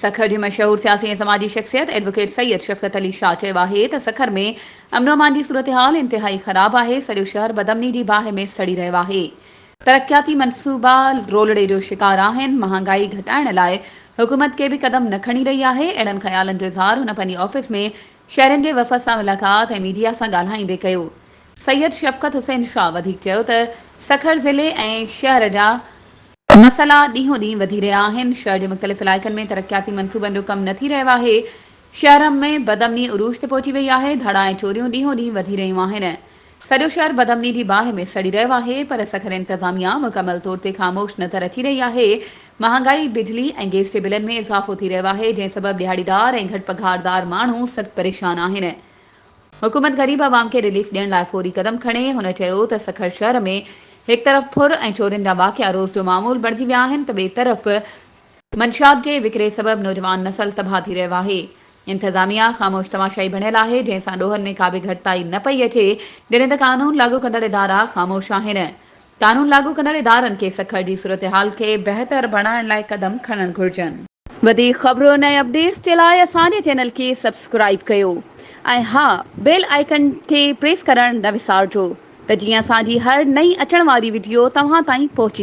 सखर जी मशहूर सियासी ऐं समाजी शख्सियत एडवोकेट सैयद शफ़क़त अली शाह चयो आहे त सखर में अमन अमान जी सूरत हाल इंतिहाई ख़राब आहे। सॼो शहर बदमनी जी बाहि में सड़ी रहियो आहे। तरक़ियाती मनसूबा रोलड़े जो शिकार आहिनि। महांगाई घटाइण लाइ हुकूमत के भी कदम न खणी रही आहे। अहिड़नि ख़्यालनि जो इज़हार हुन पंहिंजी ऑफिस में शहरनि जे वफ़द सां मुलाक़ात ऐं मीडिया सां ॻाल्हाईंदे कयो। सैयद शफ़क़त हुसैन शाह वधीक चयो त सखर ज़िले ऐं शहर जा मसला ॾींहों ॾींहुं वधी रहिया आहिनि। शहर जे मुख़्तलिफ़ इलाइक़नि में तरक़ियाती मनसूबनि जो कमु न थी रहियो आहे। शहर में बदमनी उरूज ते पहुची वई आहे। धड़ा ऐं चोरियूं ॾींहों ॾींहुं वधी रहियूं आहिनि। सॼो शहर बदमनी जी बाहि में सड़ी रहियो आहे। पर सखर इंतिज़ामिया मुकमल तौर ते ख़ामोश नज़र अची रही आहे। महांगाई बिजली ऐं गैस जे बिलनि में इज़ाफ़ो थी रहियो आहे, जंहिं सबबु दिहाड़ीदार ऐं घटि पघारदार माण्हू सख़्तु परेशान आहिनि। हुकूमत ग़रीब आवाम खे रिलीफ ॾियण लाइ फ़ौरी क़दम खणे। हुन चयो त सखर शहर में हिकु तरफ़ फुर ऐं चोरियुनि जा वाक़िआ रोज़ जो मामूल बणिजी विया आहिनि त ॿिए तरफ़ मंशियात जे विकिरे सबबु नौजवान नसल तबाह थी रहियो आहे। इंतिज़ामिया ख़ामोश तमाशाई बणियल आहे, जंहिंसां ॾोहनि में का बि घटिताई न पई अचे, जॾहिं त कानून लागू कंदड़ इदारा ख़ामोश आहिनि। कानून लागू कंदड़ इदारनि खे सखर जी सूरत हाल खे बहितर बणाइण लाइ क़दम खणणु घुरिजनि। वधीक ख़बरुनि ऐं अपडेट्स जे लाइ असांजे चैनल खे सब्सक्राइब कयो ऐं हा, बेल आइकन खे प्रेस करणु न विसारिजो त जीअं असांजी हर नई अचण वारी वीडियो तव्हां ताईं पहुची